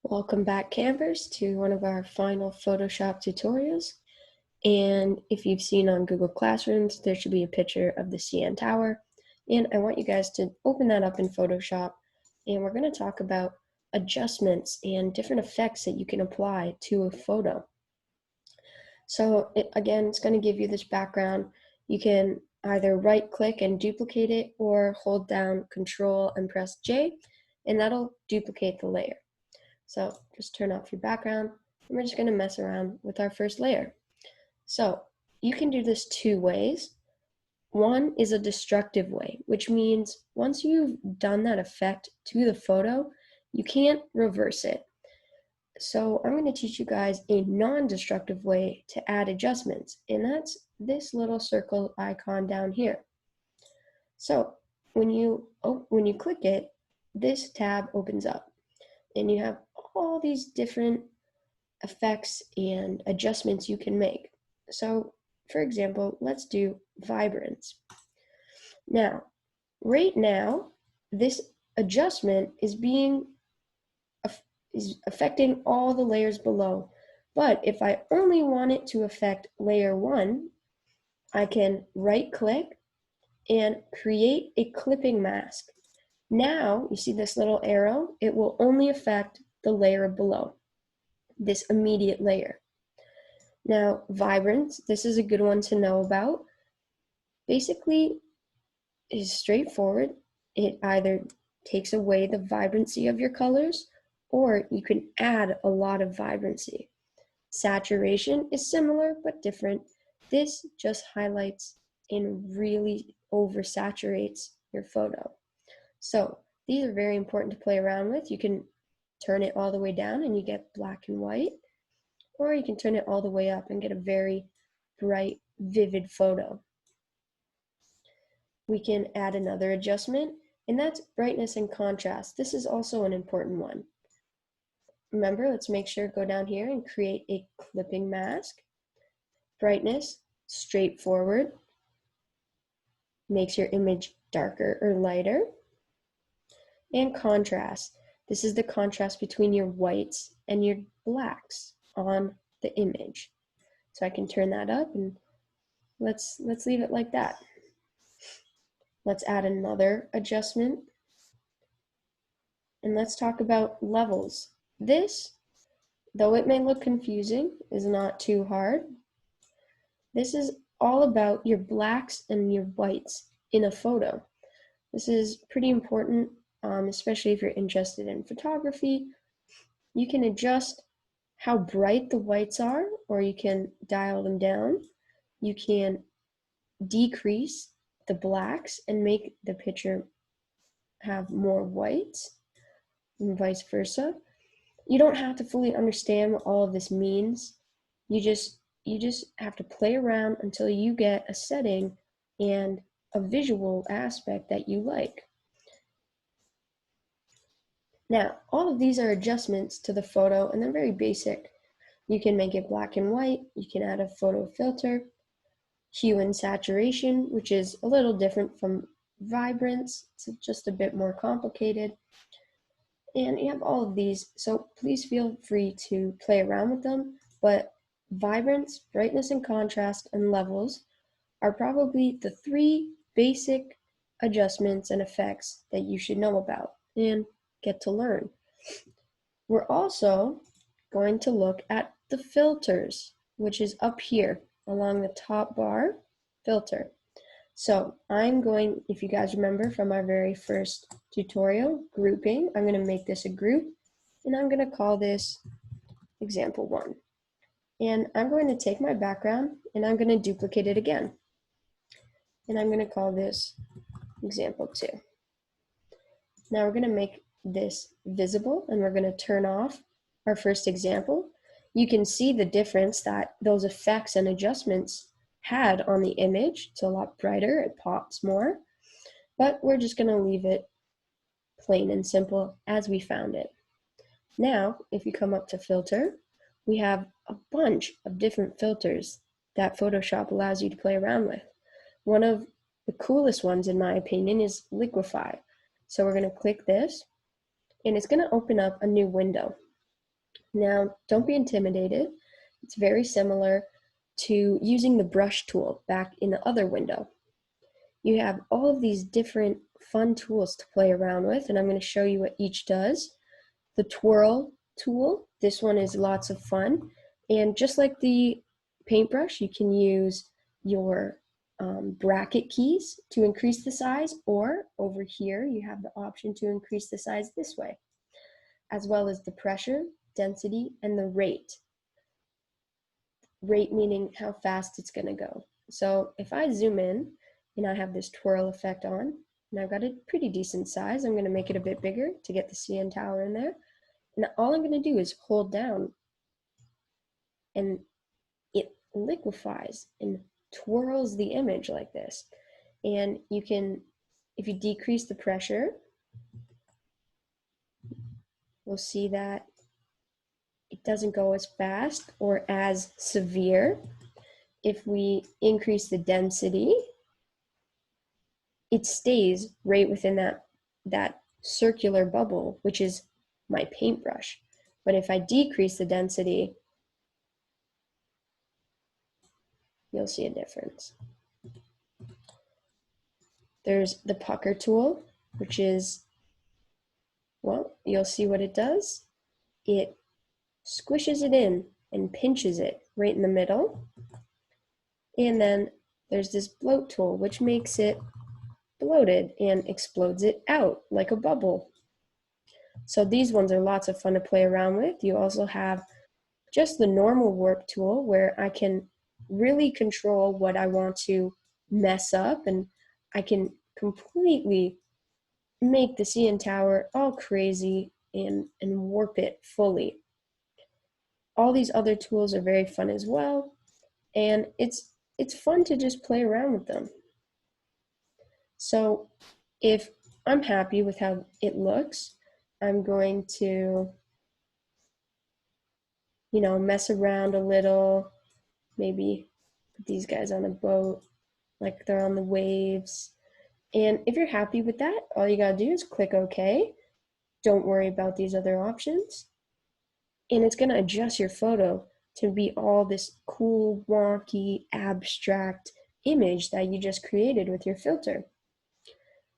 Welcome back, campers, to one of our final Photoshop tutorials. And if you've seen on Google Classrooms, there should be a picture of the CN Tower. And I want you guys to open that up in Photoshop. And we're going to talk about adjustments and different effects that you can apply to a photo. So again, it's going to give you this background. You can either right click and duplicate it or hold down Control and press J, and that'll duplicate the layer. So just turn off your background, and we're just going to mess around with our first layer. So you can do this two ways. One is a destructive way, which means once you've done that effect to the photo, you can't reverse it. So I'm going to teach you guys a non-destructive way to add adjustments, and that's this little circle icon down here. So when you click it, this tab opens up, and you have all these different effects and adjustments you can make. So for example, let's do vibrance. Now, right now, this adjustment is affecting all the layers below. But if I only want it to affect layer 1, I can right click and create a clipping mask. Now, you see this little arrow? It will only affect the layer below, this immediate layer. Now, vibrance, this is a good one to know about. Basically, is straightforward. It either takes away the vibrancy of your colors, or you can add a lot of vibrancy. Saturation is similar but different. This just highlights and really oversaturates your photo. So these are very important to play around with. You can turn it all the way down and you get black and white, or you can turn it all the way up and get a very bright, vivid photo. We can add another adjustment, and that's brightness and contrast. This is also an important one. Remember, let's make sure go down here and create a clipping mask. Brightness, straightforward, makes your image darker or lighter. And contrast, this is the contrast between your whites and your blacks on the image. So I can turn that up, and let's leave it like that. Let's add another adjustment. And let's talk about levels. This, though it may look confusing, is not too hard. This is all about your blacks and your whites in a photo. This is pretty important, especially if you're interested in photography. You can adjust how bright the whites are, or you can dial them down. You can decrease the blacks and make the picture have more whites, and vice versa. You don't have to fully understand what all of this means. You just have to play around until you get a setting and a visual aspect that you like. Now, all of these are adjustments to the photo, and they're very basic. You can make it black and white. You can add a photo filter, hue and saturation, which is a little different from vibrance. It's just a bit more complicated. And you have all of these, so please feel free to play around with them. But vibrance, brightness and contrast, and levels are probably the three basic adjustments and effects that you should know about and get to learn. We're also going to look at the filters, which is up here along the top bar, filter. So I'm going, if you guys remember from our very first tutorial, grouping, I'm going to make this a group, and I'm going to call this example 1. And I'm going to take my background and I'm going to duplicate it again. And I'm going to call this example 2. Now we're going to make this visible, and we're going to turn off our first example. You can see the difference that those effects and adjustments had on the image. It's a lot brighter, it pops more, but we're just going to leave it plain and simple as we found it. Now, if you come up to filter, we have a bunch of different filters that Photoshop allows you to play around with. One of the coolest ones, in my opinion, is Liquify. So we're going to click this, and it's going to open up a new window. Now, don't be intimidated. It's very similar to using the brush tool back in the other window. You have all of these different fun tools to play around with, and I'm going to show you what each does. The twirl tool, this one is lots of fun, and just like the paintbrush, you can use your bracket keys to increase the size, or over here you have the option to increase the size this way, as well as the pressure, density, and the rate. Rate meaning how fast it's going to go. So if I zoom in and I have this twirl effect on, and I've got a pretty decent size, I'm going to make it a bit bigger to get the CN Tower in there. And all I'm going to do is hold down, and it liquefies and twirls the image like this. And you can, if you decrease the pressure, we'll see that it doesn't go as fast or as severe. If we increase the density, it stays right within that circular bubble, which is my paintbrush. But if I decrease the density, you'll see a difference. There's the pucker tool, which is, well, you'll see what it does. It squishes it in and pinches it right in the middle. And then there's this bloat tool, which makes it bloated and explodes it out like a bubble. So these ones are lots of fun to play around with. You also have just the normal warp tool, where I can really control what I want to mess up, and I can completely make the CN Tower all crazy and warp it fully. All these other tools are very fun as well, and it's fun to just play around with them. So if I'm happy with how it looks, I'm going to, mess around a little, maybe put these guys on a boat, like they're on the waves. And if you're happy with that, all you gotta do is click OK. Don't worry about these other options. And it's gonna adjust your photo to be all this cool, wonky, abstract image that you just created with your filter.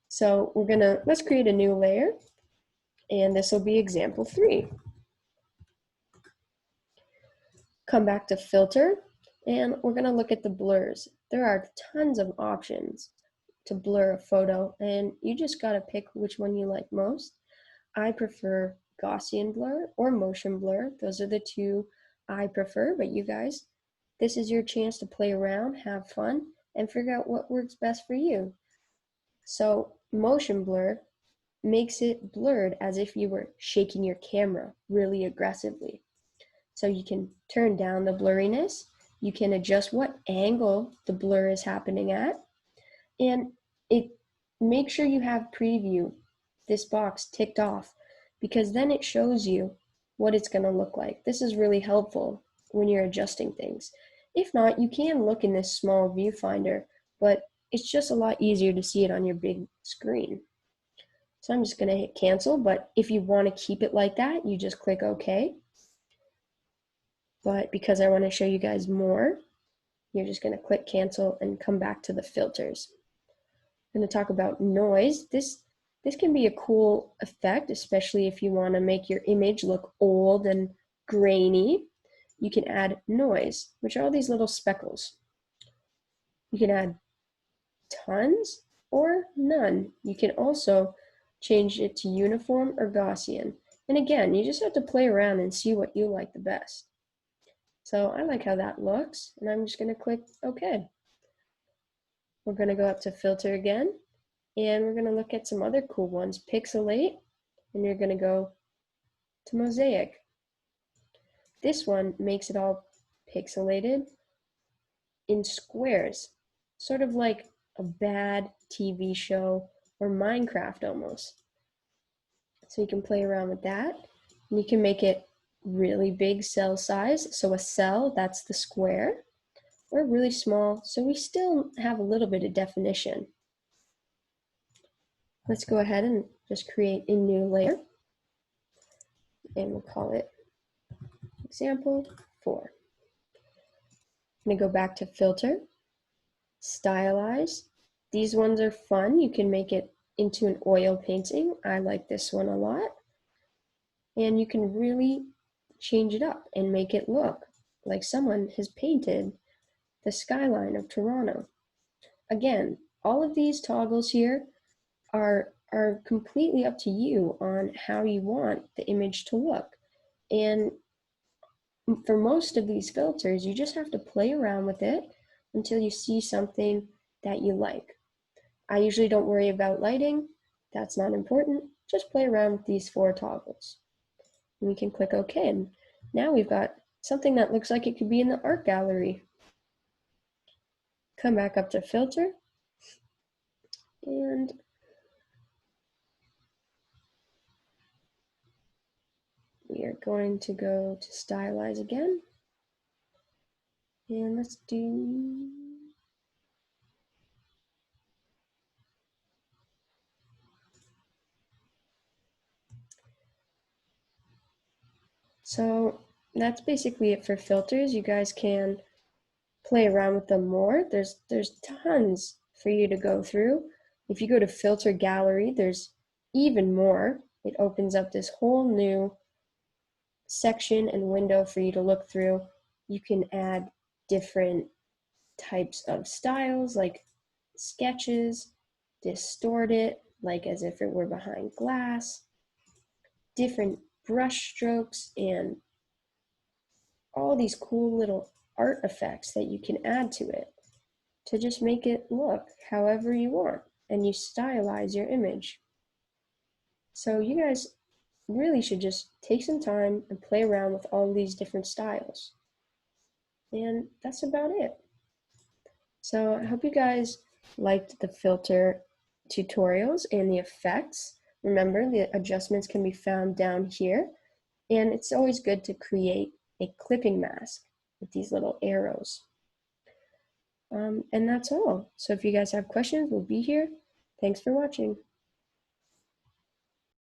So let's create a new layer, and this will be example 3. Come back to filter, and we're gonna look at the blurs. There are tons of options to blur a photo, and you just gotta pick which one you like most. I prefer Gaussian blur or motion blur. Those are the two I prefer, but you guys, this is your chance to play around, have fun, and figure out what works best for you. So motion blur makes it blurred as if you were shaking your camera really aggressively. So you can turn down the blurriness, you can adjust what angle the blur is happening at, and make sure you have preview, this box, ticked off, because then it shows you what it's going to look like. This is really helpful when you're adjusting things. If not, you can look in this small viewfinder, but it's just a lot easier to see it on your big screen. So I'm just going to hit cancel, but if you want to keep it like that, you just click OK. But because I want to show you guys more, you're just going to click cancel and come back to the filters. I'm going to talk about noise. This can be a cool effect, especially if you want to make your image look old and grainy. You can add noise, which are all these little speckles. You can add tons or none. You can also change it to uniform or Gaussian. And again, you just have to play around and see what you like the best. So I like how that looks, and I'm just going to click OK. We're going to go up to filter again, and we're going to look at some other cool ones. Pixelate, and you're going to go to mosaic. This one makes it all pixelated in squares, sort of like a bad TV show or Minecraft almost. So you can play around with that, and you can make it really big cell size. So a cell, that's the square, or really small, so we still have a little bit of definition. Let's go ahead and just create a new layer, and we'll call it example 4. I'm going to go back to filter, stylize. These ones are fun. You can make it into an oil painting. I like this one a lot. And you can really change it up and make it look like someone has painted the skyline of Toronto. Again, all of these toggles here are completely up to you on how you want the image to look. And for most of these filters, you just have to play around with it until you see something that you like. I usually don't worry about lighting. That's not important. Just play around with these 4 toggles. And we can click OK. And now we've got something that looks like it could be in the art gallery. Come back up to filter. And we are going to go to stylize again. And let's do so that's basically it for filters. You guys can play around with them more. There's tons for you to go through. If you go to filter gallery, there's even more. It opens up this whole new section and window for you to look through. You can add different types of styles like sketches, distort it like as if it were behind glass, different brush strokes, and all these cool little art effects that you can add to it to just make it look however you want, and you stylize your image. So you guys really should just take some time and play around with all these different styles. And that's about it. So I hope you guys liked the filter tutorials and the effects. Remember, the adjustments can be found down here. And it's always good to create a clipping mask with these little arrows. And that's all. So if you guys have questions, we'll be here. Thanks for watching.